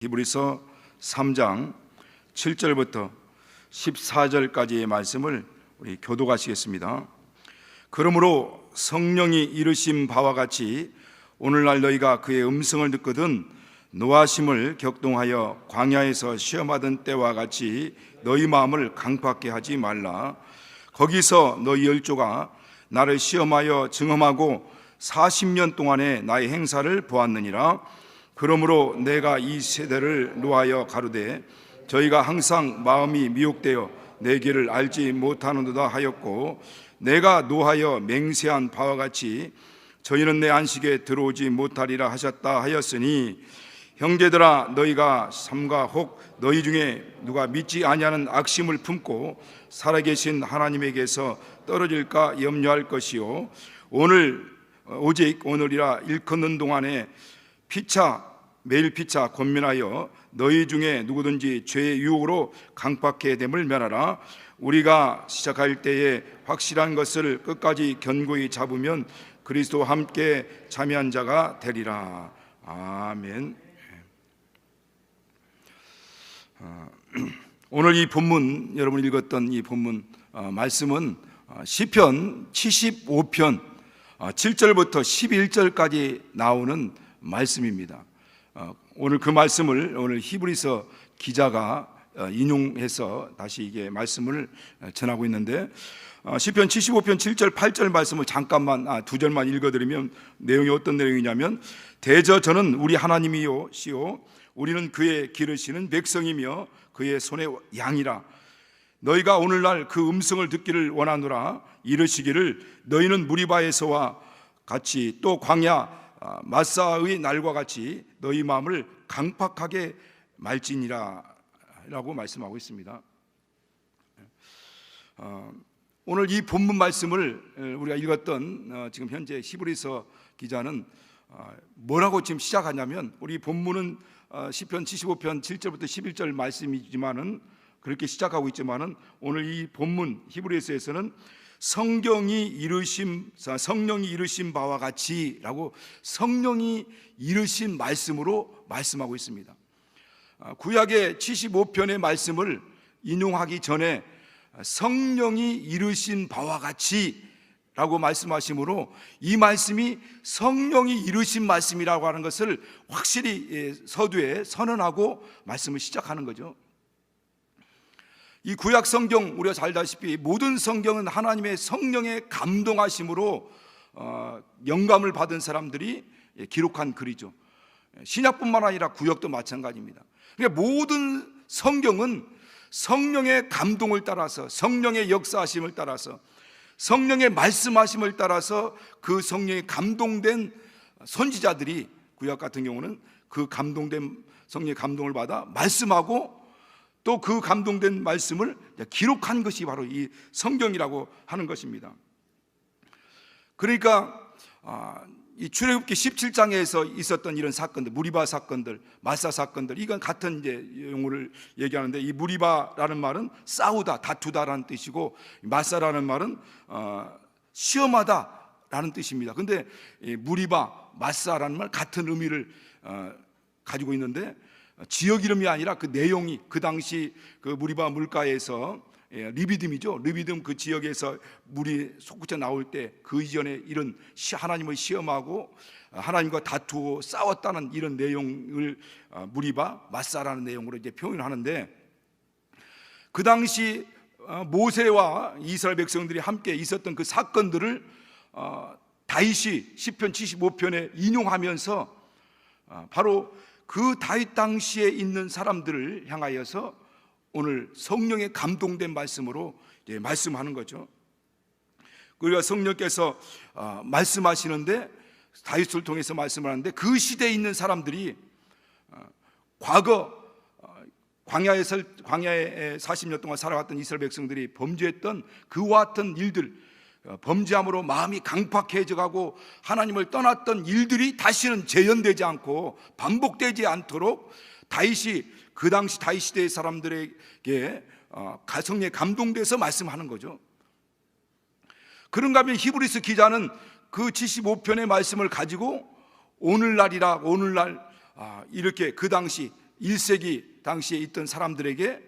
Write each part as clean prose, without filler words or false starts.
히브리서 3장 7절부터 14절까지의 말씀을 우리 교독하시겠습니다. 그러므로 성령이 이르신 바와 같이 오늘날 너희가 그의 음성을 듣거든 노하심을 격동하여 광야에서 시험하던 때와 같이 너희 마음을 강팍게 하지 말라. 거기서 너희 열조가 나를 시험하여 증험하고 40년 동안의 나의 행사를 보았느니라. 그러므로 내가 이 세대를 노하여 가로되 저희가 항상 마음이 미혹되어 내 길을 알지 못하는도다 하였고, 내가 노하여 맹세한 바와 같이 저희는 내 안식에 들어오지 못하리라 하셨다 하였으니, 형제들아 너희가 삼가 혹 너희 중에 누가 믿지 아니하는 악심을 품고 살아계신 하나님에게서 떨어질까 염려할 것이요, 오직 오늘이라 일컫는 동안에 매일 피차 권면하여 너희 중에 누구든지 죄의 유혹으로 강팍해 됨을 면하라. 우리가 시작할 때에 확실한 것을 끝까지 견고히 잡으면 그리스도와 함께 참여한 자가 되리라. 아멘. 오늘 이 본문, 여러분 읽었던 이 본문 말씀은 시편 75편 7절부터 11절까지 나오는 말씀입니다. 오늘 그 말씀을 오늘 히브리서 기자가 인용해서 다시 이게 말씀을 전하고 있는데, 시편 75편 7절 8절 말씀을 잠깐만 두 절만 읽어드리면 내용이 어떤 내용이냐면, 대저 저는 우리 하나님이요 시오 우리는 그의 기르시는 백성이며 그의 손의 양이라. 너희가 오늘날 그 음성을 듣기를 원하노라. 이르시기를 너희는 무리바에서와 같이 또 광야 마사의 날과 같이 너희 마음을 강팍하게 말지니라 라고 말씀하고 있습니다. 오늘 이 본문 말씀을 우리가 읽었던 지금 현재 히브리서 기자는 뭐라고 지금 시작하냐면, 우리 본문은 시편 75편 7절부터 11절 말씀이지만은 그렇게 시작하고 있지만은 오늘 이 본문 히브리서에서는 성령이 이르신 바와 같이라고 성령이 이르신 말씀으로 말씀하고 있습니다. 구약의 75편의 말씀을 인용하기 전에 성령이 이르신 바와 같이라고 말씀하시므로 이 말씀이 성령이 이르신 말씀이라고 하는 것을 확실히 서두에 선언하고 말씀을 시작하는 거죠. 이 구약 성경, 우리가 잘 알다시피 모든 성경은 하나님의 성령의 감동하심으로 영감을 받은 사람들이 기록한 글이죠. 신약뿐만 아니라 구약도 마찬가지입니다. 그러니까 모든 성경은 성령의 감동을 따라서, 성령의 역사하심을 따라서, 성령의 말씀하심을 따라서 그 성령의 감동된 선지자들이, 구약 같은 경우는 그 감동된 성령의 감동을 받아 말씀하고 또 그 감동된 말씀을 기록한 것이 바로 이 성경이라고 하는 것입니다. 그러니까 이 출애굽기 17장에서 있었던 이런 사건들, 무리바 사건들, 마사 사건들, 이건 같은 이제 용어를 얘기하는데, 이 무리바라는 말은 싸우다, 다투다라는 뜻이고, 마사라는 말은 시험하다라는 뜻입니다. 근데 무리바, 마사라는 말 같은 의미를 가지고 있는데, 지역 이름이 아니라 그 내용이, 그 당시 그 무리바 물가에서 리비딤이죠. 리비딤 그 지역에서 물이 솟구쳐 나올 때 그 이전에 이런 하나님을 시험하고 하나님과 다투고 싸웠다는 이런 내용을 무리바, 마사라는 내용으로 이제 표현하는데, 그 당시 모세와 이스라엘 백성들이 함께 있었던 그 사건들을 다윗이 시편 75편에 인용하면서 바로 그 다윗 당시에 있는 사람들을 향하여서 오늘 성령의 감동된 말씀으로 말씀하는 거죠. 우리가 성령께서 말씀하시는데, 다윗을 통해서 말씀하는데, 그 시대에 있는 사람들이 과거 광야에 40년 동안 살아왔던 이스라엘 백성들이 범죄했던 그와 같은 일들, 범죄함으로 마음이 강팍해져가고 하나님을 떠났던 일들이 다시는 재현되지 않고 반복되지 않도록 다윗이, 그 당시 다윗 시대의 사람들에게 성령에 감동돼서 말씀하는 거죠. 그런가 하면 히브리서 기자는 그 75편의 말씀을 가지고 오늘날 이렇게 그 당시 1세기 당시에 있던 사람들에게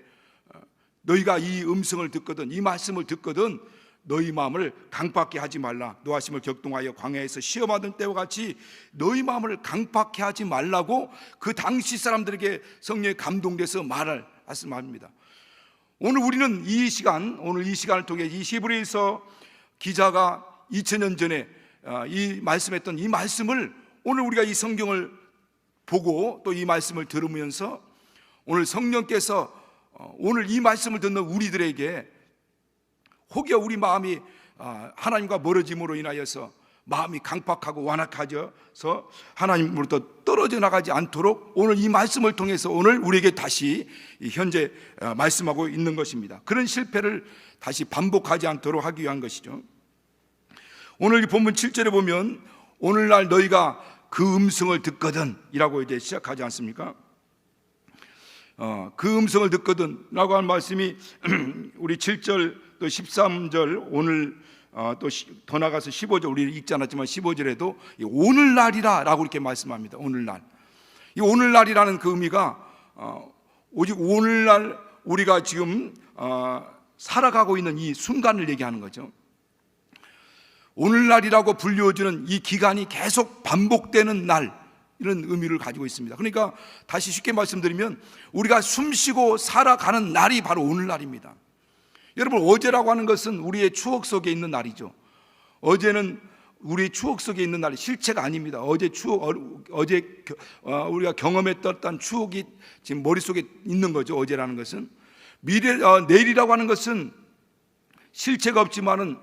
너희가 이 음성을 듣거든, 이 말씀을 듣거든 너희 마음을 강팍케 하지 말라. 노하심을 격동하여 광야에서 시험하던 때와 같이 너희 마음을 강팍케 하지 말라고 그 당시 사람들에게 성령에 감동돼서 말씀합니다. 오늘 우리는 오늘 이 시간을 통해 이 히브리서 기자가 2000년 전에 이 말씀했던 이 말씀을 오늘 우리가 이 성경을 보고 또 이 말씀을 들으면서 오늘 성령께서 오늘 이 말씀을 듣는 우리들에게 혹여 우리 마음이 하나님과 멀어짐으로 인하여서 마음이 강팍하고 완악해져서 하나님으로부터 떨어져 나가지 않도록 오늘 이 말씀을 통해서 오늘 우리에게 다시 현재 말씀하고 있는 것입니다. 그런 실패를 다시 반복하지 않도록 하기 위한 것이죠. 오늘 이 본문 7절에 보면 오늘날 너희가 그 음성을 듣거든 이라고 이제 시작하지 않습니까? 그 음성을 듣거든 라고 하는 말씀이 우리 7절 또 13절 오늘 또 더 나가서 15절 우리 읽지 않았지만 15절에도 오늘날이라 라고 이렇게 말씀합니다. 오늘날. 이 오늘날이라는 그 의미가 오직 오늘날 우리가 지금 살아가고 있는 이 순간을 얘기하는 거죠. 오늘날이라고 불려주는 이 기간이 계속 반복되는 날, 이런 의미를 가지고 있습니다. 그러니까 다시 쉽게 말씀드리면 우리가 숨쉬고 살아가는 날이 바로 오늘날입니다. 여러분, 어제라고 하는 것은 우리의 추억 속에 있는 날이죠. 어제는 우리의 추억 속에 있는 날이 실체가 아닙니다. 어제 우리가 경험했던 추억이 지금 머릿속에 있는 거죠. 어제라는 것은 내일이라고 하는 것은 실체가 없지만은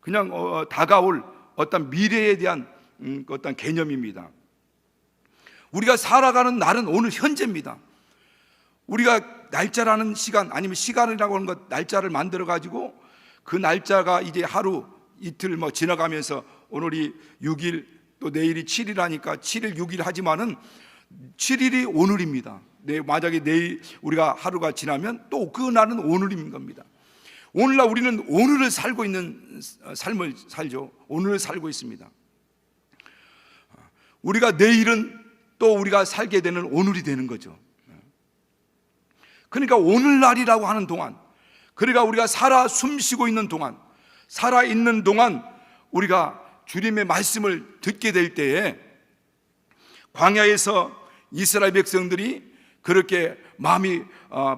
그냥 다가올 어떤 미래에 대한 어떤 개념입니다. 우리가 살아가는 날은 오늘 현재입니다. 우리가 날짜라는 시간, 아니면 시간이라고 하는 것, 날짜를 만들어 가지고 그 날짜가 이제 하루 이틀 지나가면서 오늘이 6일 또 내일이 7일 하니까 7일 6일 하지만은 7일이 오늘입니다. 만약에 내일 우리가 하루가 지나면 또 그 날은 오늘인 겁니다. 오늘날 우리는 오늘을 살고 있는 삶을 살죠. 오늘을 살고 있습니다. 우리가 내일은 또 우리가 살게 되는 오늘이 되는 거죠. 그러니까 오늘날이라고 하는 동안, 그러니까 우리가 살아 숨쉬고 있는 동안, 살아있는 동안 우리가 주님의 말씀을 듣게 될 때에 광야에서 이스라엘 백성들이 그렇게 마음이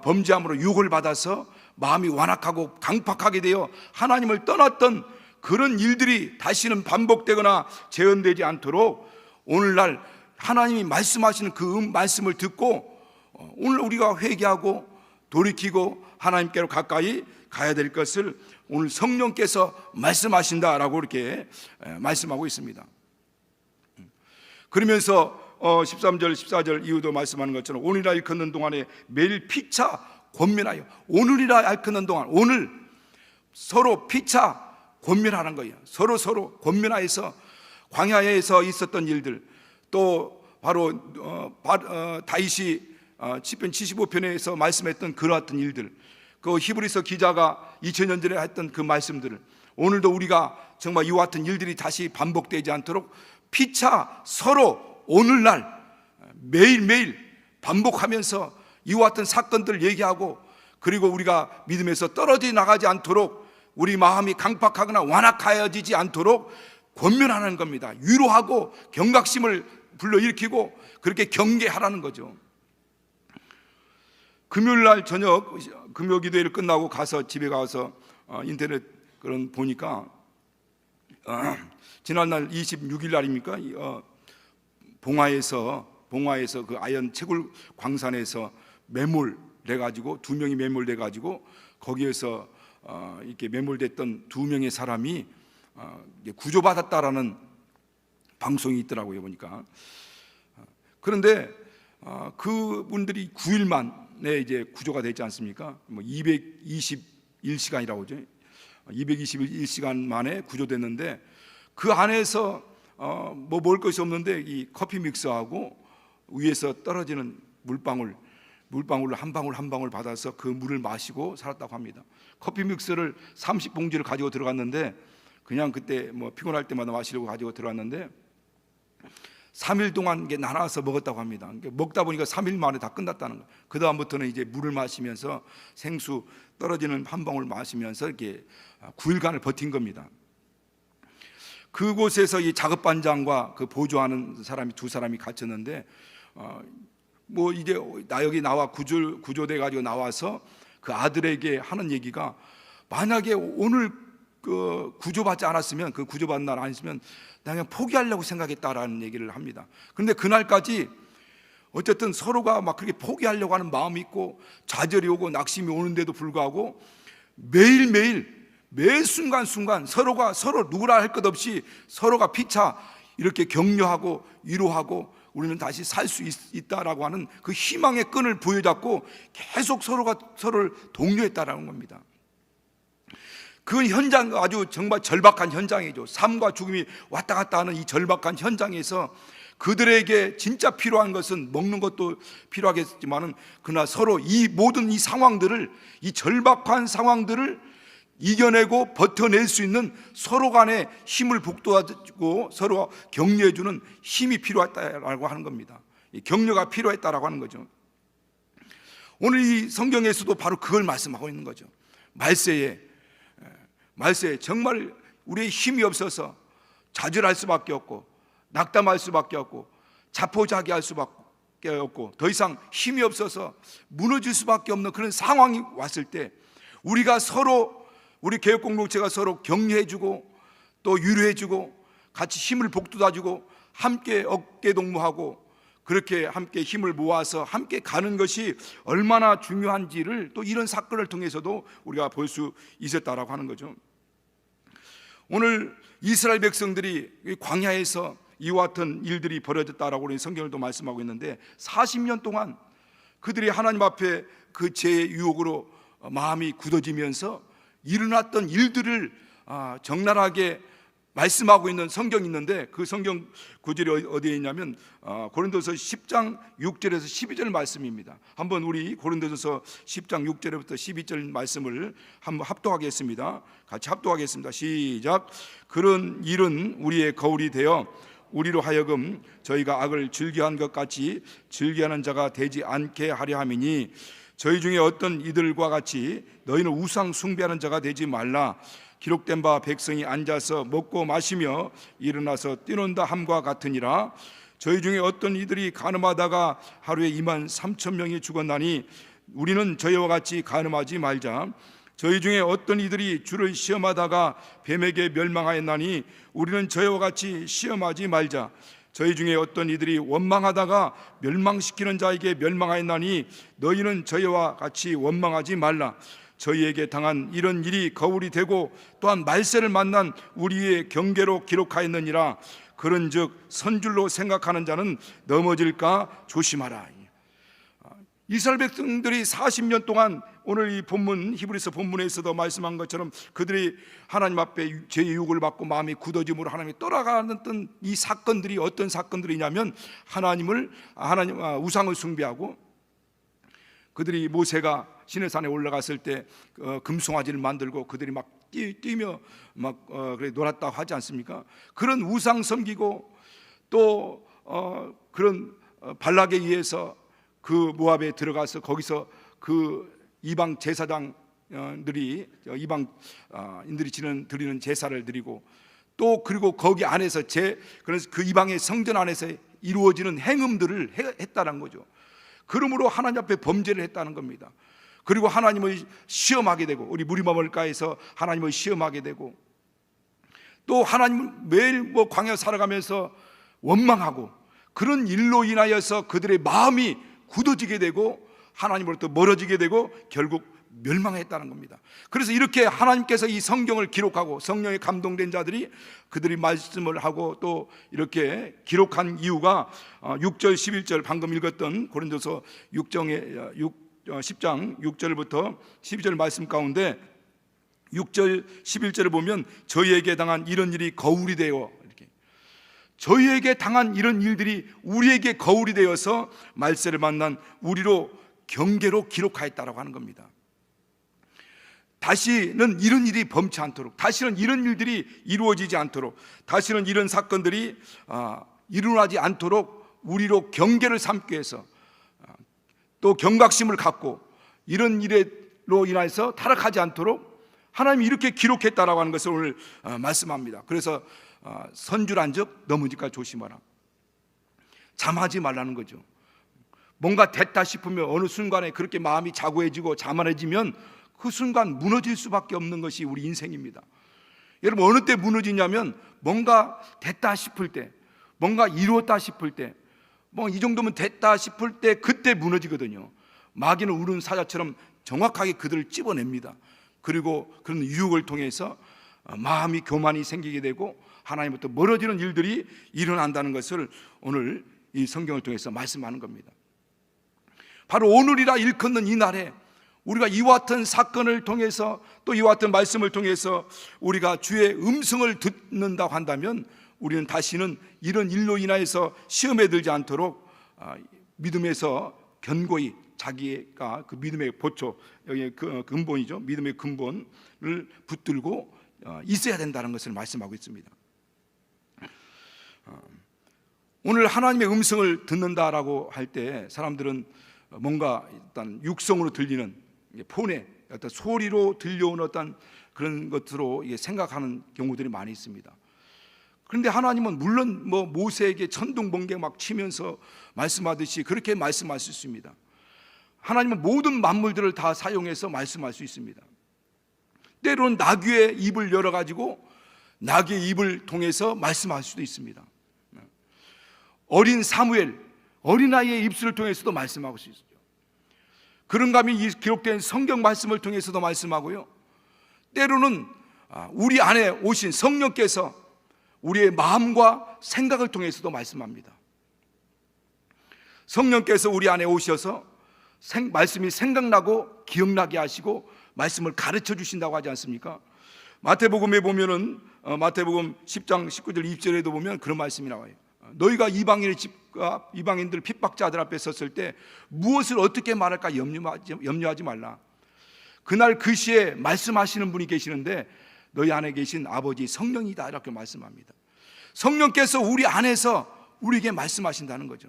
범죄함으로 유혹을 받아서 마음이 완악하고 강팍하게 되어 하나님을 떠났던 그런 일들이 다시는 반복되거나 재현되지 않도록 오늘날 하나님이 말씀하시는 그 말씀을 듣고 오늘 우리가 회개하고 돌이키고 하나님께로 가까이 가야 될 것을 오늘 성령께서 말씀하신다라고 이렇게 말씀하고 있습니다. 그러면서 13절 14절 이후도 말씀하는 것처럼 오늘이라 일컫는 동안에 매일 피차 권면하여, 오늘이라 일컫는 동안, 오늘 서로 피차 권면하는 거예요. 서로 권면하여서 광야에서 있었던 일들, 또 바로 다윗이 시편 75편에서 말씀했던 그러한 일들, 그 히브리서 기자가 2000년 전에 했던 그 말씀들을 오늘도 우리가 정말 이와 같은 일들이 다시 반복되지 않도록 피차 서로 오늘날 매일매일 반복하면서 이와 같은 사건들을 얘기하고, 그리고 우리가 믿음에서 떨어져 나가지 않도록, 우리 마음이 강팍하거나 완악하여지지 않도록 권면하는 겁니다. 위로하고 경각심을 불러일으키고 그렇게 경계하라는 거죠. 금요일날 저녁 금요기도회를 끝나고 가서 집에 가서 인터넷 그런 보니까 지난날 26일 날입니까? 봉화에서 그 아연 채굴 광산에서 매몰돼 가지고 2명이 매몰돼 가지고 거기에서 이렇게 매몰됐던 2명의 사람이 구조받았다라는 방송이 있더라고요, 보니까. 그런데 그분들이 9일 만에 이제 구조가 되지 않습니까? 221시간이라고 하죠. 221시간 만에 구조됐는데 그 안에서 먹을 것이 없는데 이 커피 믹스하고 위에서 떨어지는 물방울을 한 방울 받아서 그 물을 마시고 살았다고 합니다. 커피 믹스를 30봉지를 가지고 들어갔는데 그냥 그때 피곤할 때마다 마시려고 가지고 들어갔는데 3일 동안 이게 나눠서 먹었다고 합니다. 먹다 보니까 3일 만에 다 끝났다는 거예요. 그 다음부터는 이제 물을 마시면서 생수 떨어지는 한 방울 마시면서 이렇게 9일간을 버틴 겁니다. 그곳에서 이 작업반장과 그 보조하는 사람이 두 사람이 갇혔는데, 뭐 이제 여기 나와 구조돼 가지고 나와서 그 아들에게 하는 얘기가, 만약에 오늘 그 구조받지 않았으면, 그 구조받는 날 아니었으면 나 그냥 포기하려고 생각했다라는 얘기를 합니다. 그런데 그날까지 어쨌든 서로가 막 그렇게 포기하려고 하는 마음이 있고 좌절이 오고 낙심이 오는데도 불구하고 매일매일 매 순간순간 서로가 서로 누구라 할 것 없이 서로가 피차 이렇게 격려하고 위로하고 우리는 다시 살 수 있다라고 하는 그 희망의 끈을 부여잡고 계속 서로가 서로를 독려했다라는 겁니다. 그 현장, 아주 정말 절박한 현장이죠. 삶과 죽음이 왔다 갔다 하는 이 절박한 현장에서 그들에게 진짜 필요한 것은 먹는 것도 필요하겠지만은 그러나 서로 이 모든 이 상황들을, 이 절박한 상황들을 이겨내고 버텨낼 수 있는 서로 간의 힘을 북돋아주고 서로 격려해주는 힘이 필요했다라고 하는 겁니다. 이 격려가 필요했다라고 하는 거죠. 오늘 이 성경에서도 바로 그걸 말씀하고 있는 거죠. 말세에 정말 우리의 힘이 없어서 좌절할 수밖에 없고 낙담할 수밖에 없고 자포자기할 수밖에 없고 더 이상 힘이 없어서 무너질 수밖에 없는 그런 상황이 왔을 때, 우리가 서로, 우리 개혁공동체가 서로 격려해주고 또 위로해주고 같이 힘을 북돋아주고 함께 어깨동무하고 그렇게 함께 힘을 모아서 함께 가는 것이 얼마나 중요한지를 또 이런 사건을 통해서도 우리가 볼 수 있었다라고 하는 거죠. 오늘 이스라엘 백성들이 광야에서 이와 같은 일들이 벌어졌다라고 우리 성경을 또 말씀하고 있는데, 40년 동안 그들이 하나님 앞에 그 죄의 유혹으로 마음이 굳어지면서 일어났던 일들을 적나라하게 말씀하고 있는 성경이 있는데, 그 성경 구절이 어디에 있냐면 고린도서 10장 6절에서 12절 말씀입니다. 한번 우리 고린도서 10장 6절부터 12절 말씀을 한번 합독하겠습니다. 같이 합독하겠습니다. 시작. 그런 일은 우리의 거울이 되어 우리로 하여금 저희가 악을 즐겨한 것 같이 즐겨하는 자가 되지 않게 하려 함이니, 저희 중에 어떤 이들과 같이 너희는 우상 숭배하는 자가 되지 말라. 기록된 바 백성이 앉아서 먹고 마시며 일어나서 뛰논다 함과 같으니라. 저희 중에 어떤 이들이 간음하다가 하루에 23,000명이 죽었나니 우리는 저희와 같이 간음하지 말자. 저희 중에 어떤 이들이 주를 시험하다가 뱀에게 멸망하였나니 우리는 저희와 같이 시험하지 말자. 저희 중에 어떤 이들이 원망하다가 멸망시키는 자에게 멸망하였나니 너희는 저희와 같이 원망하지 말라. 저희에게 당한 이런 일이 거울이 되고 또한 말세를 만난 우리의 경계로 기록하였느니라. 그런즉 선줄로 생각하는 자는 넘어질까 조심하라. 이스라엘 백성들이 40년 동안 오늘 이 본문 히브리서 본문에서도 말씀한 것처럼 그들이 하나님 앞에 죄의 유혹을 받고 마음이 굳어짐으로 하나님이 떠나가는 이 사건들이 어떤 사건들이냐면, 하나님 우상을 숭배하고, 그들이 모세가 시내산에 올라갔을 때 금송아지를 만들고 그들이 막 뛰며 막 그래 놀았다 하지 않습니까? 그런 우상 섬기고 또 그런 발락에 의해서 그 모압에 들어가서 거기서 그 이방 제사장들이 이방인들이 드리는 제사를 드리고 또 그리고 거기 안에서 그래서 그 이방의 성전 안에서 이루어지는 행음들을 했다는 거죠. 그러므로 하나님 앞에 범죄를 했다는 겁니다. 그리고 하나님을 시험하게 되고, 우리 무리마물가에서 하나님을 시험하게 되고, 또 하나님을 매일 광야 살아가면서 원망하고, 그런 일로 인하여서 그들의 마음이 굳어지게 되고 하나님으로부터 멀어지게 되고 결국 멸망했다는 겁니다. 그래서 이렇게 하나님께서 이 성경을 기록하고 성령에 감동된 자들이 그들이 말씀을 하고 또 이렇게 기록한 이유가 6절 11절 방금 읽었던 고린도서 10장 6절부터 12절 말씀 가운데 6절 11절을 보면 저희에게 당한 이런 일이 거울이 되어, 이렇게 저희에게 당한 이런 일들이 우리에게 거울이 되어서 말세를 만난 우리로 경계로 기록하였다라고 하는 겁니다. 다시는 이런 일이 범치 않도록, 다시는 이런 일들이 이루어지지 않도록, 다시는 이런 사건들이 일어나지 않도록 우리로 경계를 삼기 위해서 또 경각심을 갖고 이런 일로 인해서 타락하지 않도록 하나님이 이렇게 기록했다라고 하는 것을 오늘 말씀합니다. 그래서 선줄한즉 넘어질까 조심하라. 잠하지 말라는 거죠. 뭔가 됐다 싶으면 어느 순간에 그렇게 마음이 자고해지고 자만해지면 그 순간 무너질 수밖에 없는 것이 우리 인생입니다. 여러분, 어느 때 무너지냐면 뭔가 됐다 싶을 때, 뭔가 이루었다 싶을 때, 뭐 이 정도면 됐다 싶을 때 그때 무너지거든요. 마귀는 우는 사자처럼 정확하게 그들을 찝어냅니다. 그리고 그런 유혹을 통해서 마음이 교만이 생기게 되고 하나님부터 멀어지는 일들이 일어난다는 것을 오늘 이 성경을 통해서 말씀하는 겁니다. 바로 오늘이라 일컫는 이 날에 우리가 이와 같은 사건을 통해서 또 이와 같은 말씀을 통해서 우리가 주의 음성을 듣는다고 한다면 우리는 다시는 이런 일로 인하여서 시험에 들지 않도록 믿음에서 견고히 자기가 그 믿음의 보초, 여기 그 근본이죠, 믿음의 근본을 붙들고 있어야 된다는 것을 말씀하고 있습니다. 오늘 하나님의 음성을 듣는다라고 할 때 사람들은 뭔가 일단 육성으로 들리는 폰의 어떤 소리로 들려오는 어떤 그런 것으로 생각하는 경우들이 많이 있습니다. 그런데 하나님은 물론 뭐 모세에게 천둥 번개 막 치면서 말씀하듯이 그렇게 말씀할 수 있습니다. 하나님은 모든 만물들을 다 사용해서 말씀할 수 있습니다. 때로는 나귀의 입을 열어가지고 나귀의 입을 통해서 말씀할 수도 있습니다. 어린 사무엘, 어린아이의 입술을 통해서도 말씀하고 수 있죠. 그런가 하면 이 기록된 성경 말씀을 통해서도 말씀하고요, 때로는 우리 안에 오신 성령께서 우리의 마음과 생각을 통해서도 말씀합니다. 성령께서 우리 안에 오셔서 말씀이 생각나고 기억나게 하시고 말씀을 가르쳐 주신다고 하지 않습니까? 마태복음에 보면은 마태복음 10장 19절 20절에도 보면 그런 말씀이 나와요. 너희가 이방인의 집과 이방인들 핍박자들 앞에 섰을 때 무엇을 어떻게 말할까 염려하지 말라. 그날 그 시에 말씀하시는 분이 계시는데 너희 안에 계신 아버지 성령이다, 이렇게 말씀합니다. 성령께서 우리 안에서 우리에게 말씀하신다는 거죠.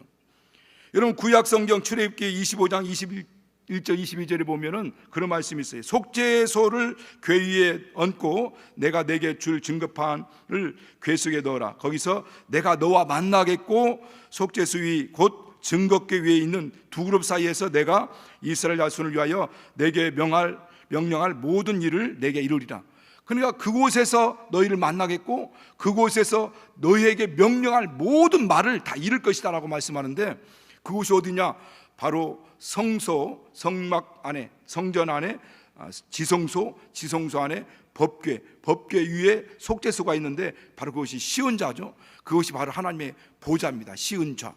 여러분, 구약성경 출애굽기 25장 21절 22절에 보면은 그런 말씀이 있어요. 속죄소를 궤 위에 얹고 내가 내게 줄 증거판을 궤 속에 넣어라. 거기서 내가 너와 만나겠고 속죄소 위 곧 증거궤 위에 있는 두 그룹 사이에서 내가 이스라엘 자손을 위하여 내게 명령할 모든 일을 내게 이루리라. 그러니까 그곳에서 너희를 만나겠고 그곳에서 너희에게 명령할 모든 말을 다 이룰 것이다 라고 말씀하는데, 그곳이 어디냐? 바로 성소, 성막 안에, 성전 안에 지성소, 지성소 안에 법궤 위에 속죄소가 있는데 바로 그것이 시은자죠. 그것이 바로 하나님의 보좌입니다. 시은좌.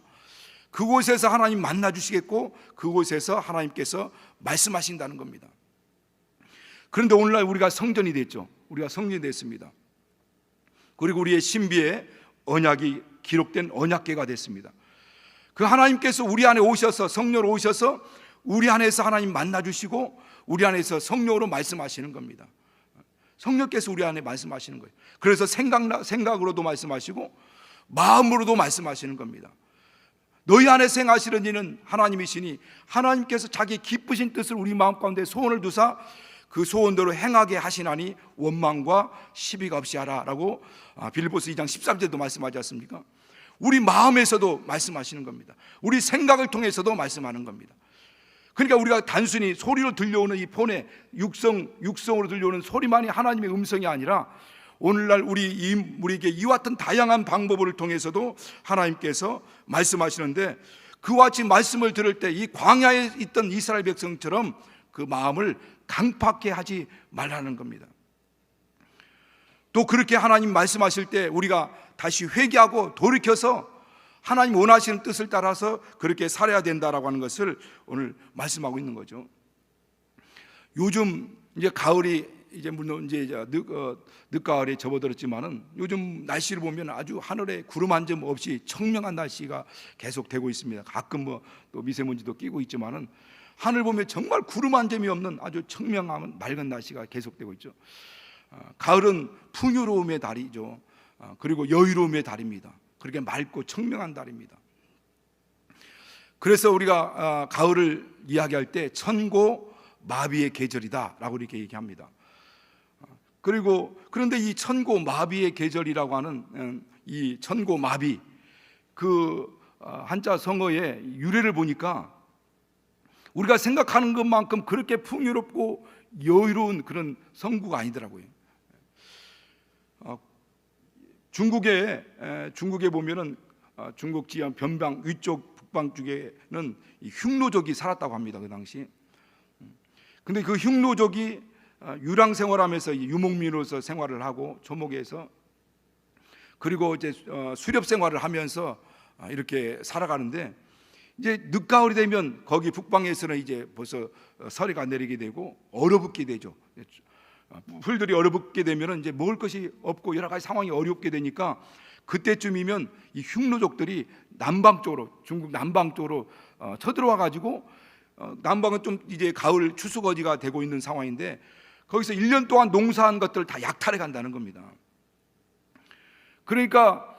그곳에서 하나님 만나 주시겠고 그곳에서 하나님께서 말씀하신다는 겁니다. 그런데 오늘날 우리가 성전이 됐죠. 우리가 성전이 됐습니다. 그리고 우리의 신비의 언약이 기록된 언약궤가 됐습니다. 그 하나님께서 우리 안에 오셔서, 성령으로 오셔서 우리 안에서 하나님 만나 주시고 우리 안에서 성령으로 말씀하시는 겁니다. 성령께서 우리 안에 말씀하시는 거예요. 그래서 생각으로도 말씀하시고 마음으로도 말씀하시는 겁니다. 너희 안에 행하시는 이는 하나님이시니 하나님께서 자기 기쁘신 뜻을 우리 마음 가운데 소원을 두사 그 소원대로 행하게 하시나니 원망과 시비가 없이 하라 라고 빌립보서 2장 13절도 말씀하지 않습니까? 우리 마음에서도 말씀하시는 겁니다. 우리 생각을 통해서도 말씀하는 겁니다. 그러니까 우리가 단순히 소리로 들려오는 이 폰의 육성으로 들려오는 소리만이 하나님의 음성이 아니라 오늘날 우리에게 이와 같은 다양한 방법을 통해서도 하나님께서 말씀하시는데, 그와 같이 말씀을 들을 때 이 광야에 있던 이스라엘 백성처럼 그 마음을 강팍해 하지 말라는 겁니다. 또 그렇게 하나님 말씀하실 때 우리가 다시 회개하고 돌이켜서 하나님 원하시는 뜻을 따라서 그렇게 살아야 된다라고 하는 것을 오늘 말씀하고 있는 거죠. 요즘 이제 가을이 이제 물론 이제 늦가을에 접어들었지만은 요즘 날씨를 보면 아주 하늘에 구름 한 점 없이 청명한 날씨가 계속 되고 있습니다. 가끔 뭐 또 미세먼지도 끼고 있지만은 하늘 보면 정말 구름 한 점이 없는 아주 청명한 맑은 날씨가 계속되고 있죠. 가을은 풍요로움의 달이죠. 그리고 여유로움의 달입니다. 그렇게 맑고 청명한 달입니다. 그래서 우리가 가을을 이야기할 때 천고 마비의 계절이다라고 이렇게 얘기합니다. 그런데 이 천고 마비의 계절이라고 하는 이 천고 마비, 그 한자 성어의 유래를 보니까 우리가 생각하는 것만큼 그렇게 풍요롭고 여유로운 그런 성구가 아니더라고요. 중국에 보면은 중국 지역 변방 위쪽 북방 쪽에는 이 흉노족이 살았다고 합니다. 그 당시. 근데 그 흉노족이 유랑 생활하면서 유목민으로서 생활을 하고 조목에서, 그리고 이제 수렵 생활을 하면서 이렇게 살아가는데, 이제 늦가을이 되면 거기 북방에서는 이제 벌써 서리가 내리게 되고 얼어붙게 되죠. 풀들이 얼어붙게 되면 이제 먹을 것이 없고 여러 가지 상황이 어렵게 되니까, 그때쯤이면 이 흉노족들이 남방 쪽으로, 중국 남방 쪽으로 쳐들어와 가지고, 남방은 좀 이제 가을 추수거지가 되고 있는 상황인데, 거기서 1년 동안 농사한 것들을 다 약탈해 간다는 겁니다. 그러니까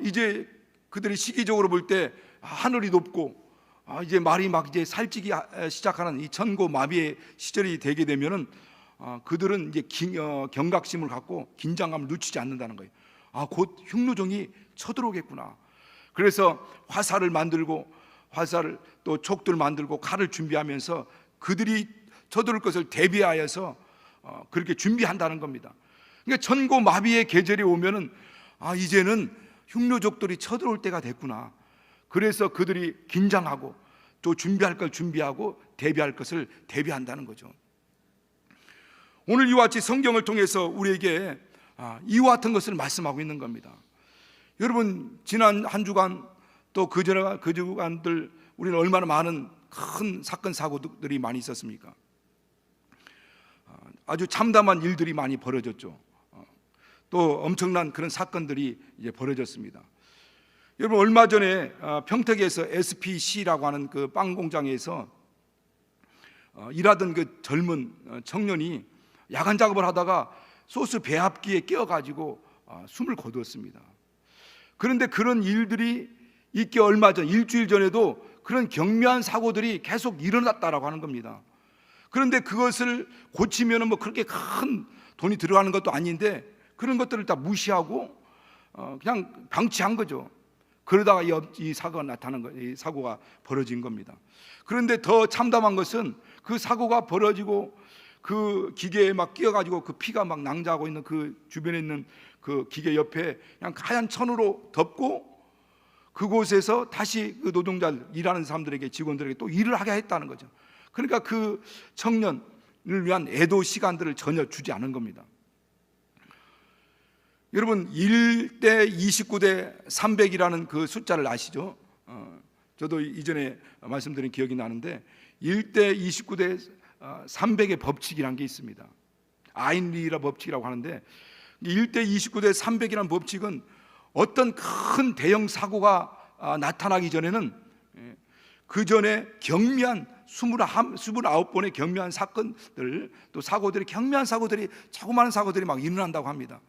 이제 그들이 시기적으로 볼 때 하늘이 높고 이제 말이 막 이제 살찌기 시작하는 이 천고 마비의 시절이 되게 되면은 그들은 이제 경각심을 갖고 긴장감을 늦추지 않는다는 거예요. 곧 흉노종이 쳐들어오겠구나. 그래서 화살을 만들고, 화살을 또 촉들 만들고 칼을 준비하면서 그들이 쳐들어올 것을 대비하여서 그렇게 준비한다는 겁니다. 그러니까 천고 마비의 계절이 오면은 이제는 흉노족들이 쳐들어올 때가 됐구나. 그래서 그들이 긴장하고 또 준비할 걸 준비하고 대비할 것을 대비한다는 거죠. 오늘 이와 같이 성경을 통해서 우리에게 이와 같은 것을 말씀하고 있는 겁니다. 여러분, 지난 한 주간 또 그 주간들 우리는 얼마나 많은 큰 사건 사고들이 많이 있었습니까? 아주 참담한 일들이 많이 벌어졌죠. 또 엄청난 그런 사건들이 이제 벌어졌습니다. 여러분, 얼마 전에 평택에서 SPC라고 하는 그 빵 공장에서 일하던 그 젊은 청년이 야간 작업을 하다가 소스 배합기에 끼어가지고 숨을 거두었습니다. 그런데 그런 일들이 있기 얼마 전, 일주일 전에도 그런 경미한 사고들이 계속 일어났다라고 하는 겁니다. 그런데 그것을 고치면은 뭐 그렇게 큰 돈이 들어가는 것도 아닌데, 그런 것들을 다 무시하고 그냥 방치한 거죠. 그러다가 이 사고가 나타난 거, 이 사고가 벌어진 겁니다. 그런데 더 참담한 것은 그 사고가 벌어지고 그 기계에 막 끼어가지고 그 피가 막 낭자하고 있는 그 주변에 있는 그 기계 옆에 그냥 하얀 천으로 덮고, 그곳에서 다시 그 노동자들, 일하는 사람들에게, 직원들에게 또 일을 하게 했다는 거죠. 그러니까 그 청년을 위한 애도 시간들을 전혀 주지 않은 겁니다. 여러분, 1대 29대 300이라는 그 숫자를 아시죠? 저도 이전에 말씀드린 기억이 나는데, 1대 29대 300의 법칙이라는 게 있습니다. 아인리라 법칙이라고 하는데, 1대 29대 300이라는 법칙은 어떤 큰 대형 사고가 나타나기 전에는 그 전에 경미한 29번의 경미한 사건들, 또 사고들이, 경미한 사고들이, 조그마한 사고들이 막 일어난다고 합니다.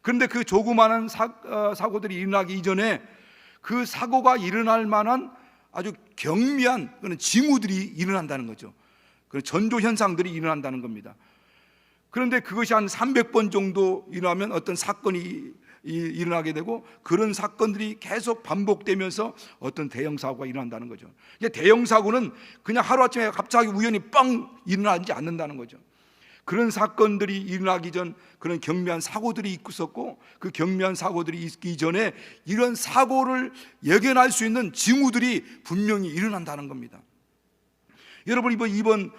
그런데 그 조그마한 사고들이 일어나기 이전에 그 사고가 일어날 만한 아주 경미한 그런 징후들이 일어난다는 거죠. 그런 전조 현상들이 일어난다는 겁니다. 그런데 그것이 한 300번 정도 일어나면 어떤 사건이 일어나게 되고, 그런 사건들이 계속 반복되면서 어떤 대형 사고가 일어난다는 거죠. 대형 사고는 그냥 하루아침에 갑자기 우연히 뻥 일어나지 않는다는 거죠. 그런 사건들이 일어나기 전 그런 경미한 사고들이 있었고, 그 경미한 사고들이 있기 전에 이런 사고를 예견할 수 있는 징후들이 분명히 일어난다는 겁니다. 여러분, 이번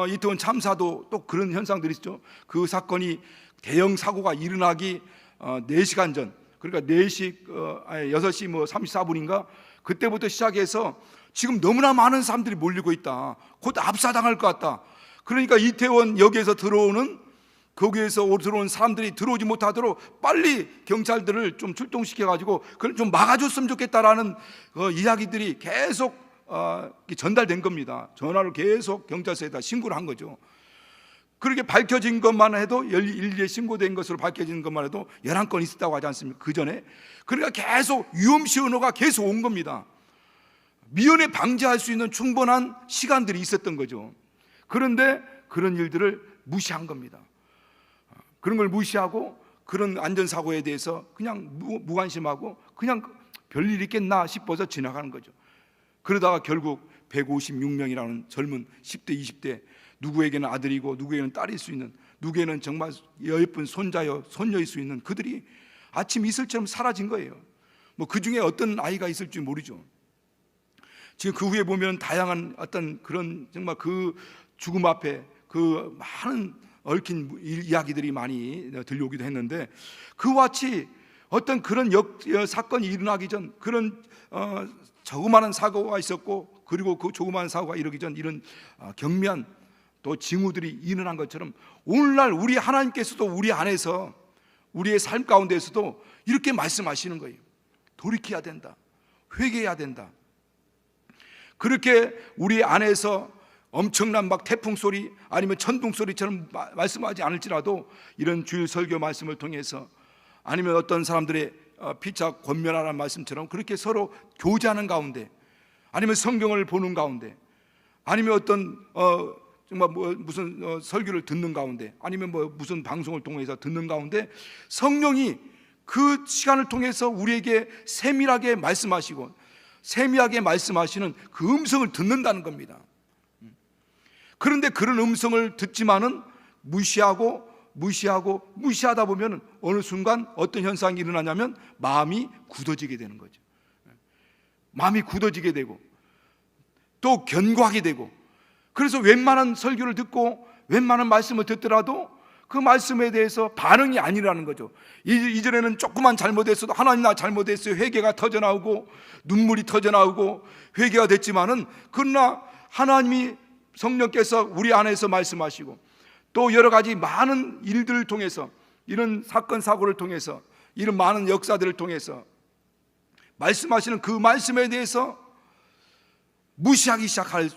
이태원 참사도 또 그런 현상들이 있죠. 그 사건이 대형 사고가 일어나기 4시간 전, 그러니까 6시 뭐 34분인가 그때부터 시작해서 지금 너무나 많은 사람들이 몰리고 있다, 곧 압사당할 것 같다. 그러니까 이태원 역에서 들어오는, 거기에서 들어온 사람들이 들어오지 못하도록 빨리 경찰들을 좀 출동시켜가지고 그걸 좀 막아줬으면 좋겠다라는 이야기들이 계속 전달된 겁니다. 전화를 계속 경찰서에다 신고를 한 거죠. 그렇게 밝혀진 것만 해도 112에 신고된 것으로 밝혀진 것만 해도 11건 있었다고 하지 않습니까? 그 전에. 그러니까 계속 유엄시 언어가 계속 온 겁니다. 미연에 방지할 수 있는 충분한 시간들이 있었던 거죠. 그런데 그런 일들을 무시한 겁니다. 그런 걸 무시하고 그런 안전사고에 대해서 그냥 무관심하고 그냥 별일 있겠나 싶어서 지나가는 거죠. 그러다가 결국 156명이라는 젊은 10대 20대, 누구에게는 아들이고 누구에게는 딸일 수 있는, 누구에게는 정말 예쁜 손자여 손녀일 수 있는 그들이 아침 이슬처럼 사라진 거예요. 뭐 그 중에 어떤 아이가 있을지 모르죠. 지금 그 후에 보면 다양한 어떤 그런 정말 그 죽음 앞에 그 많은 얽힌 이야기들이 많이 들려오기도 했는데, 그와 같이 어떤 그런 사건이 일어나기 전 그런 조그마한 사고가 있었고, 그리고 그 조그마한 사고가 이르기 전 이런 경미한 또 징후들이 일어난 것처럼 오늘날 우리 하나님께서도 우리 안에서 우리의 삶 가운데에서도 이렇게 말씀하시는 거예요. 돌이켜야 된다, 회개해야 된다. 그렇게 우리 안에서 엄청난 막 태풍 소리 아니면 천둥 소리처럼 말씀하지 않을지라도 이런 주일 설교 말씀을 통해서, 아니면 어떤 사람들의 피차 권면하라는 말씀처럼 그렇게 서로 교제하는 가운데, 아니면 성경을 보는 가운데, 아니면 어떤 정말 무슨 설교를 듣는 가운데, 아니면 무슨 방송을 통해서 듣는 가운데 성령이 그 시간을 통해서 우리에게 세밀하게 말씀하시고 세미하게 말씀하시는 그 음성을 듣는다는 겁니다. 그런데 그런 음성을 듣지만은 무시하다 보면 어느 순간 어떤 현상이 일어나냐면 마음이 굳어지게 되는 거죠. 마음이 굳어지게 되고 또 견고하게 되고, 그래서 웬만한 설교를 듣고 웬만한 말씀을 듣더라도 그 말씀에 대해서 반응이 아니라는 거죠. 이전에는 조그만 잘못했어도 하나님 나 잘못했어요, 회개가 터져나오고 눈물이 터져나오고 회개가 됐지만은, 그러나 하나님이 성령께서 우리 안에서 말씀하시고 또 여러 가지 많은 일들을 통해서, 이런 사건 사고를 통해서, 이런 많은 역사들을 통해서 말씀하시는 그 말씀에 대해서 무시하기 시작하는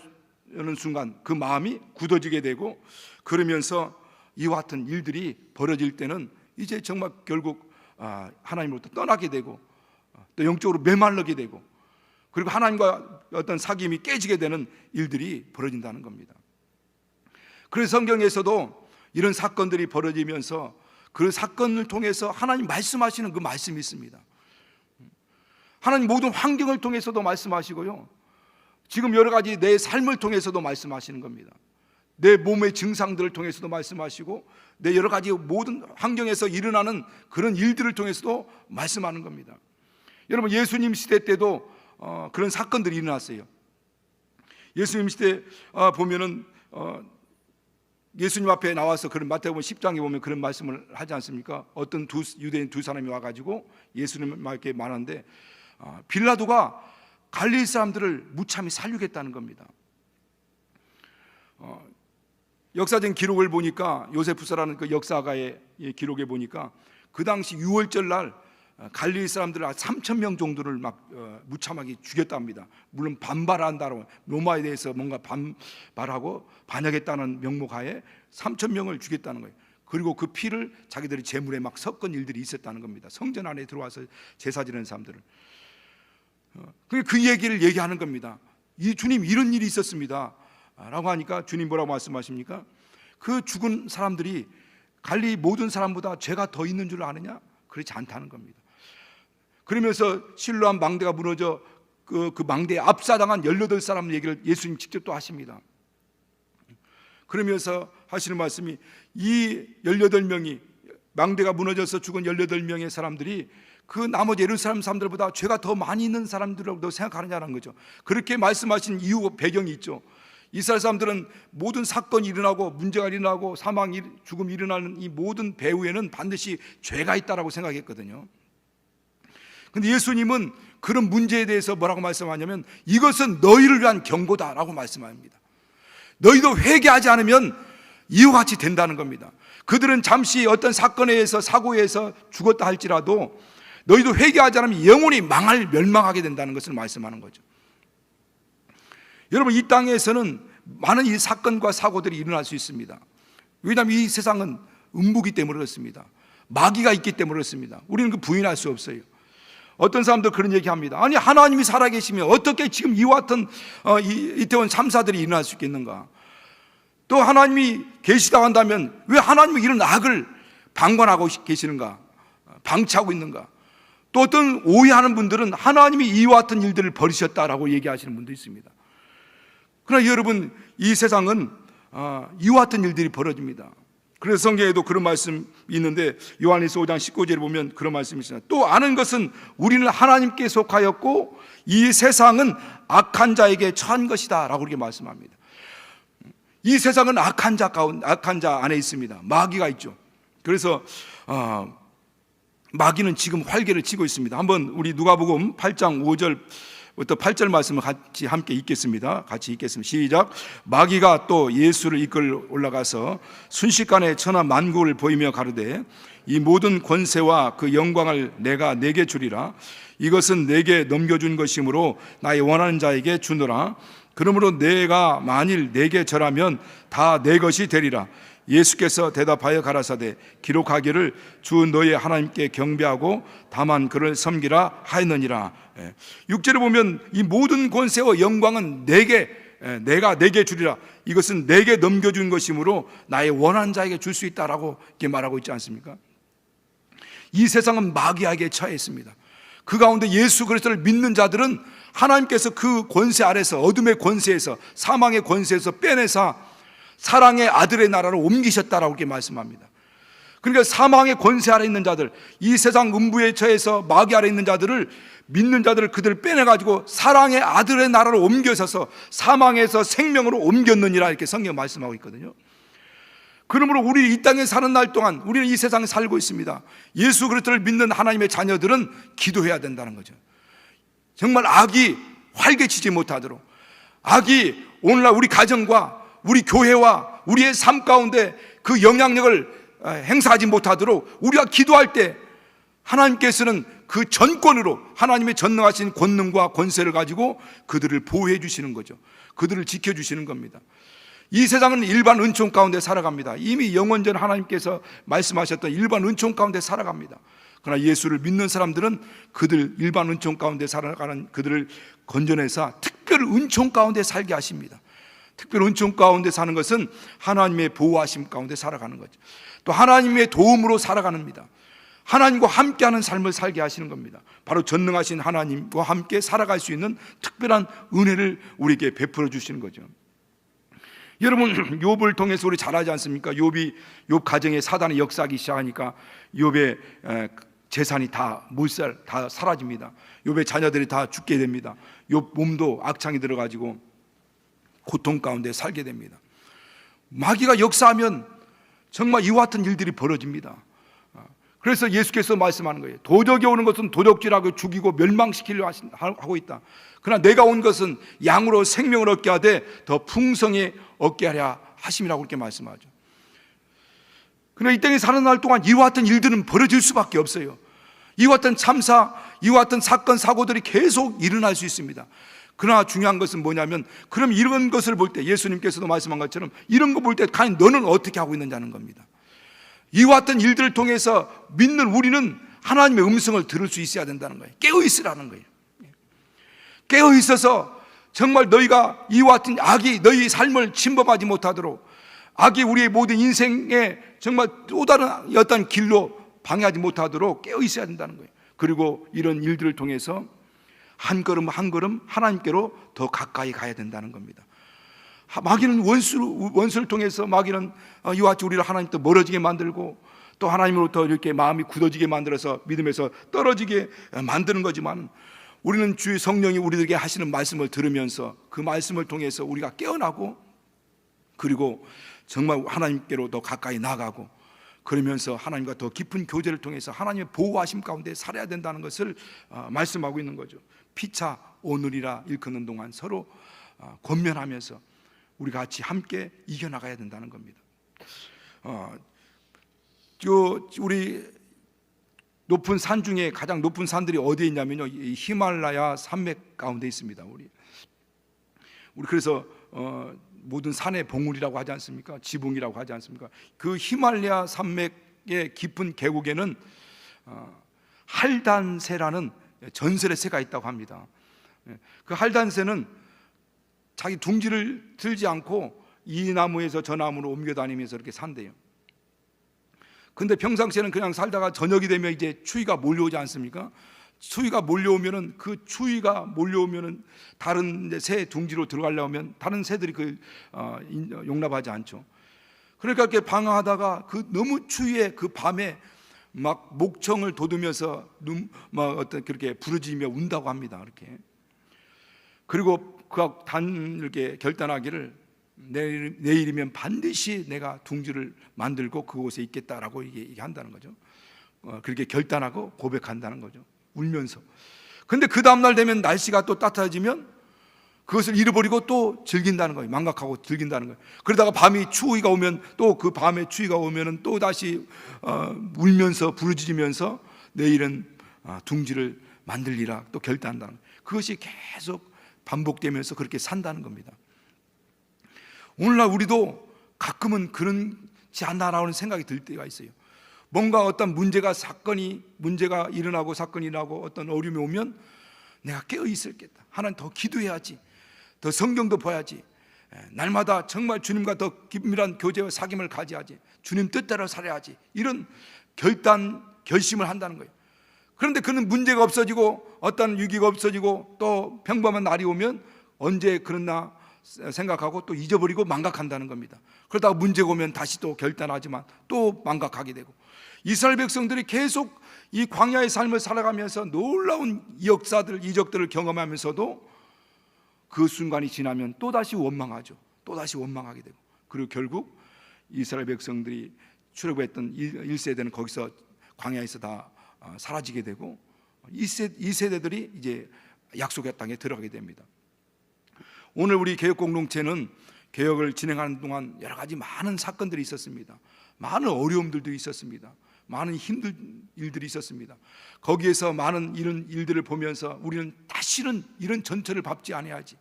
순간 그 마음이 굳어지게 되고, 그러면서 이와 같은 일들이 벌어질 때는 이제 정말 결국 하나님으로부터 떠나게 되고 또 영적으로 메말르게 되고, 그리고 하나님과 어떤 사귐이 깨지게 되는 일들이 벌어진다는 겁니다. 그래서 성경에서도 이런 사건들이 벌어지면서 그 사건을 통해서 하나님 말씀하시는 그 말씀이 있습니다. 하나님 모든 환경을 통해서도 말씀하시고요, 지금 여러 가지 내 삶을 통해서도 말씀하시는 겁니다. 내 몸의 증상들을 통해서도 말씀하시고 내 여러 가지 모든 환경에서 일어나는 그런 일들을 통해서도 말씀하는 겁니다. 여러분, 예수님 시대 때도 그런 사건들이 일어났어요. 예수님 시대 보면은 예수님 앞에 나와서 그런 마태복음 10장에 보면 그런 말씀을 하지 않습니까? 어떤 유대인 두 사람이 와가지고 예수님께 말하는데 빌라도가 갈릴리 사람들을 무참히 살리겠다는 겁니다. 역사적인 기록을 보니까, 요세푸스라는 그 역사가의 기록에 보니까 그 당시 6월절 날 갈릴리 사람들을 3,000명 정도를 막 무참하게 죽였답니다. 물론 반발한다고, 로마에 대해서 뭔가 반발하고 반역했다는 명목하에 3,000명을 죽였다는 거예요. 그리고 그 피를 자기들이 제물에 막 섞은 일들이 있었다는 겁니다. 성전 안에 들어와서 제사 지내는 사람들을. 그 얘기를 얘기하는 겁니다. 이 주님 이런 일이 있었습니다 라고 하니까 주님 뭐라고 말씀하십니까? 그 죽은 사람들이 갈릴리 모든 사람보다 죄가 더 있는 줄 아느냐? 그렇지 않다는 겁니다. 그러면서 실로암 망대가 무너져 그 망대에 압사당한 18사람 얘기를 예수님 직접 또 하십니다. 그러면서 하시는 말씀이, 이 18명이 망대가 무너져서 죽은 18명의 사람들이 그 나머지 예루살렘 사람들보다 죄가 더 많이 있는 사람들이라고 생각하느냐는 거죠. 그렇게 말씀하신 이유 배경이 있죠. 이스라엘 사람들은 모든 사건이 일어나고 문제가 일어나고 사망, 죽음이 일어나는 이 모든 배후에는 반드시 죄가 있다라고 생각했거든요. 그런데 예수님은 그런 문제에 대해서 뭐라고 말씀하냐면, 이것은 너희를 위한 경고다라고 말씀합니다. 너희도 회개하지 않으면 이와 같이 된다는 겁니다. 그들은 잠시 어떤 사건에 의해서 사고에 의해서 죽었다 할지라도 너희도 회개하지 않으면 영원히 멸망하게 된다는 것을 말씀하는 거죠. 여러분, 이 땅에서는 많은 이 사건과 사고들이 일어날 수 있습니다. 왜냐하면 이 세상은 음부기 때문에 그렇습니다. 마귀가 있기 때문에 그렇습니다. 우리는 그 부인할 수 없어요. 어떤 사람들 그런 얘기합니다. 아니, 하나님이 살아계시면 어떻게 지금 이와 같은 이태원 참사들이 일어날 수 있겠는가? 또 하나님이 계시다고 한다면 왜 하나님이 이런 악을 방관하고 계시는가? 방치하고 있는가? 또 어떤 오해하는 분들은 하나님이 이와 같은 일들을 벌이셨다라고 얘기하시는 분도 있습니다. 그러나 여러분, 이 세상은 이와 같은 일들이 벌어집니다. 그래서 성경에도 그런 말씀이 있는데 요한일서 5장 19절에 보면 그런 말씀이 있습니다. 또 아는 것은 우리는 하나님께 속하였고 이 세상은 악한 자에게 처한 것이다 라고 그렇게 말씀합니다. 이 세상은 악한 자 안에 있습니다. 마귀가 있죠. 그래서 마귀는 지금 활개를 치고 있습니다. 한번 우리 누가복음 8장 5절부터 8절 말씀을 같이 함께 읽겠습니다. 시작. 마귀가 또 예수를 이끌 올라가서 순식간에 천하 만국을 보이며 가로되 이 모든 권세와 그 영광을 내가 내게 주리라. 이것은 내게 넘겨준 것이므로 나의 원하는 자에게 주노라. 그러므로 내가 만일 내게 절하면 다 내 것이 되리라. 예수께서 대답하여 가라사대 기록하기를 주 너의 하나님께 경배하고 다만 그를 섬기라 하였느니라. 6절에 보면 이 모든 권세와 영광은 내가 내게 주리라. 이것은 내게 넘겨준 것이므로 나의 원하는 자에게 줄 수 있다라고 이렇게 말하고 있지 않습니까? 이 세상은 마귀에게 처해 있습니다. 그 가운데 예수 그리스도를 믿는 자들은 하나님께서 그 권세 아래서, 어둠의 권세에서, 사망의 권세에서 빼내사 사랑의 아들의 나라로 옮기셨다라고 이렇게 말씀합니다. 그러니까 사망의 권세 아래 있는 자들, 이 세상 음부에 처해서 마귀 아래 있는 자들을, 믿는 자들을 그들을 빼내가지고 사랑의 아들의 나라로 옮겨서서 사망에서 생명으로 옮겼느니라 이렇게 성경 말씀하고 있거든요. 그러므로 우리 이 땅에 사는 날 동안 우리는 이 세상에 살고 있습니다. 예수 그리스도를 믿는 하나님의 자녀들은 기도해야 된다는 거죠. 정말 악이 활개치지 못하도록, 악이 오늘날 우리 가정과 우리 교회와 우리의 삶 가운데 그 영향력을 행사하지 못하도록 우리가 기도할 때 하나님께서는 그 전권으로 하나님의 전능하신 권능과 권세를 가지고 그들을 보호해 주시는 거죠. 그들을 지켜주시는 겁니다. 이 세상은 일반 은총 가운데 살아갑니다. 이미 영원전 하나님께서 말씀하셨던 일반 은총 가운데 살아갑니다. 그러나 예수를 믿는 사람들은 그들 일반 은총 가운데 살아가는 그들을 건져내서 특별 은총 가운데 살게 하십니다. 특별 은총 가운데 사는 것은 하나님의 보호하심 가운데 살아가는 거죠. 또 하나님의 도움으로 살아가는 겁니다. 하나님과 함께하는 삶을 살게 하시는 겁니다. 바로 전능하신 하나님과 함께 살아갈 수 있는 특별한 은혜를 우리에게 베풀어 주시는 거죠. 여러분, 욥을 통해서 우리 잘 알지 않습니까? 욥 가정에 사단의 역사하기 시작하니까 욥의 재산이 다 사라집니다. 욥의 자녀들이 다 죽게 됩니다. 욥 몸도 악창이 들어가지고 고통 가운데 살게 됩니다. 마귀가 역사하면 정말 이와 같은 일들이 벌어집니다. 그래서 예수께서 말씀하는 거예요. 도적이 오는 것은 도적질하고 죽이고 멸망시키려 하고 있다. 그러나 내가 온 것은 양으로 생명을 얻게 하되 더 풍성히 얻게 하려 하심이라고 그렇게 말씀하죠. 그러나 이 땅에 사는 날 동안 이와 같은 일들은 벌어질 수밖에 없어요. 이와 같은 참사, 이와 같은 사건, 사고들이 계속 일어날 수 있습니다. 그러나 중요한 것은 뭐냐면, 그럼 이런 것을 볼 때 예수님께서도 말씀한 것처럼 이런 거 볼 때 과연 너는 어떻게 하고 있느냐는 겁니다. 이와 같은 일들을 통해서 믿는 우리는 하나님의 음성을 들을 수 있어야 된다는 거예요. 깨어 있으라는 거예요. 깨어 있어서 정말 너희가 이와 같은 악이 너희 삶을 침범하지 못하도록, 악이 우리의 모든 인생에 정말 또 다른 어떤 길로 방해하지 못하도록 깨어 있어야 된다는 거예요. 그리고 이런 일들을 통해서 한 걸음 한 걸음 하나님께로 더 가까이 가야 된다는 겁니다. 마귀는 원수를 통해서 마귀는 이와 같이 우리를 하나님부터 멀어지게 만들고 또 하나님으로부터 이렇게 마음이 굳어지게 만들어서 믿음에서 떨어지게 만드는 거지만, 우리는 주의 성령이 우리들에게 하시는 말씀을 들으면서 그 말씀을 통해서 우리가 깨어나고, 그리고 정말 하나님께로 더 가까이 나가고, 그러면서 하나님과 더 깊은 교제를 통해서 하나님의 보호하심 가운데 살아야 된다는 것을 말씀하고 있는 거죠. 피차 오늘이라 일컫는 동안 서로 권면하면서 우리 같이 함께 이겨나가야 된다는 겁니다. 우리 높은 산 중에 가장 높은 산들이 어디에 있냐면요, 이 히말라야 산맥 가운데 있습니다. 우리 그래서 모든 산의 봉우리라고 하지 않습니까? 지붕이라고 하지 않습니까? 그 히말라야 산맥의 깊은 계곡에는 할단새라는 전설의 새가 있다고 합니다. 그 할단새는 자기 둥지를 들지 않고 이 나무에서 저 나무로 옮겨 다니면서 이렇게 산대요. 근데 평상시에는 그냥 살다가 저녁이 되면 이제 추위가 몰려오지 않습니까? 추위가 몰려오면은 그 추위가 몰려오면은 다른 새 둥지로 들어가려면 다른 새들이 용납하지 않죠. 그러니까 이렇게 방황하다가 그 너무 추위에 그 밤에 막 목청을 돋우면서 그렇게 부르짖으며 운다고 합니다. 이렇게. 그리고 이렇게 결단하기를 내일이면 반드시 내가 둥지를 만들고 그곳에 있겠다라고 얘기한다는 거죠. 그렇게 결단하고 고백한다는 거죠. 울면서. 근데 그 다음날 되면 날씨가 또 따뜻해지면 그것을 잃어버리고 또 즐긴다는 거예요. 망각하고 즐긴다는 거예요. 그러다가 밤이 추위가 오면 또 그 밤에 추위가 오면은 또 다시 울면서 부르짖으면서 내일은 둥지를 만들리라 또 결단한다는 거예요. 그것이 계속 반복되면서 그렇게 산다는 겁니다. 오늘날 우리도 가끔은 그렇지 않나라는 생각이 들 때가 있어요. 뭔가 어떤 문제가 일어나고 사건이 일어나고 어떤 어려움이 오면 내가 깨어 있을겠다. 하나님 더 기도해야지. 더 성경도 봐야지. 날마다 정말 주님과 더 긴밀한 교제와 사귐을 가져야지. 주님 뜻대로 살아야지. 이런 결심을 한다는 거예요. 그런데 그는 문제가 없어지고 어떤 위기가 없어지고 또 평범한 날이 오면 언제 그랬나 생각하고 또 잊어버리고 망각한다는 겁니다. 그러다가 문제가 오면 다시 또 결단하지만 또 망각하게 되고, 이스라엘 백성들이 계속 이 광야의 삶을 살아가면서 놀라운 역사들, 이적들을 경험하면서도 그 순간이 지나면 또다시 원망하죠. 또다시 원망하게 되고, 그리고 결국 이스라엘 백성들이 출애굽했던 1세대는 거기서 광야에서 다 사라지게 되고 2세대들이 이제 약속의 땅에 들어가게 됩니다. 오늘 우리 개혁 공동체는 개혁을 진행하는 동안 여러 가지 많은 사건들이 있었습니다. 많은 어려움들도 있었습니다. 많은 힘든 일들이 있었습니다. 거기에서 많은 이런 일들을 보면서 우리는 다시는 이런 전철을 밟지 않아야지,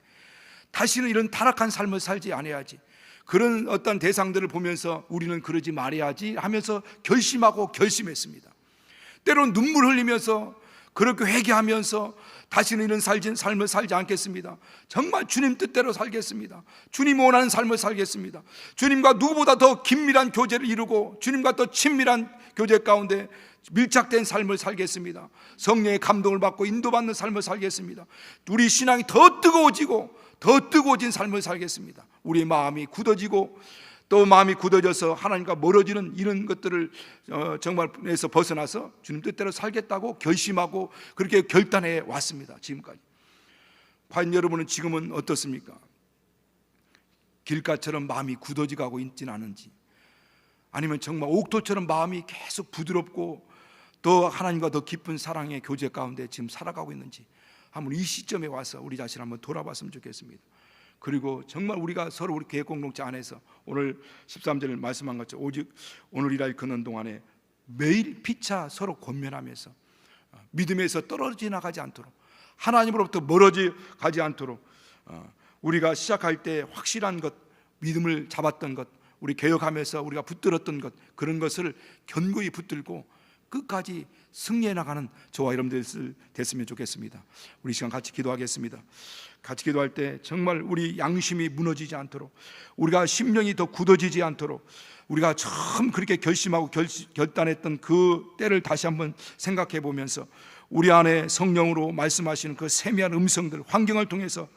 다시는 이런 타락한 삶을 살지 않아야지, 그런 어떤 대상들을 보면서 우리는 그러지 말아야지 하면서 결심하고 결심했습니다. 때론 눈물 흘리면서 그렇게 회개하면서 다시는 이런 삶을 살지 않겠습니다. 정말 주님 뜻대로 살겠습니다. 주님 원하는 삶을 살겠습니다. 주님과 누구보다 더 긴밀한 교제를 이루고 주님과 더 친밀한 교제 가운데 밀착된 삶을 살겠습니다. 성령의 감동을 받고 인도받는 삶을 살겠습니다. 우리 신앙이 더 뜨거워진 삶을 살겠습니다. 우리의 마음이 굳어지고 또 마음이 굳어져서 하나님과 멀어지는 이런 것들을 정말에서 벗어나서 주님 뜻대로 살겠다고 결심하고 그렇게 결단해 왔습니다. 지금까지. 과연 여러분은 지금은 어떻습니까? 길가처럼 마음이 굳어지고 있지는 않은지, 아니면 정말 옥토처럼 마음이 계속 부드럽고 더 하나님과 더 깊은 사랑의 교제 가운데 지금 살아가고 있는지 한번 이 시점에 와서 우리 자신을 한번 돌아봤으면 좋겠습니다. 그리고 정말 우리가 서로 우리 개혁 공동체 안에서 오늘 13절을 말씀한 것처럼 오직 오늘이라 걷는 동안에 매일 피차 서로 권면하면서 믿음에서 떨어져 나가지 않도록, 하나님으로부터 멀어져 가지 않도록 우리가 시작할 때 확실한 것, 믿음을 잡았던 것, 우리 개혁하면서 우리가 붙들었던 것, 그런 것을 견고히 붙들고 끝까지 승리해 나가는 저와 여러분들 됐으면 좋겠습니다. 우리 시간 같이 기도하겠습니다. 같이 기도할 때 정말 우리 양심이 무너지지 않도록, 우리가 심령이 더 굳어지지 않도록, 우리가 처음 그렇게 결심하고 결단했던 그 때를 다시 한번 생각해 보면서 우리 안에 성령으로 말씀하시는 그 세미한 음성들, 환경을 통해서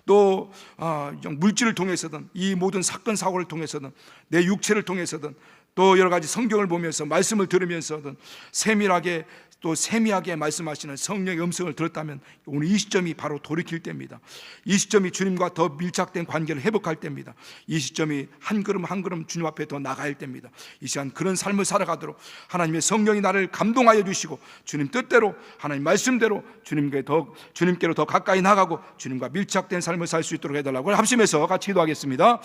또 물질을 통해서든 이 모든 사건 사고를 통해서든 내 육체를 통해서든 또 여러 가지 성경을 보면서 말씀을 들으면서든 세밀하게 또 세미하게 말씀하시는 성령의 음성을 들었다면 오늘 이 시점이 바로 돌이킬 때입니다. 이 시점이 주님과 더 밀착된 관계를 회복할 때입니다. 이 시점이 한 걸음 한 걸음 주님 앞에 더 나가야 때입니다. 이 시간 그런 삶을 살아가도록 하나님의 성령이 나를 감동하여 주시고 주님 뜻대로 하나님 말씀대로 주님께로 더 가까이 나가고 주님과 밀착된 삶을 살 수 있도록 해달라고 합심해서 같이 기도하겠습니다.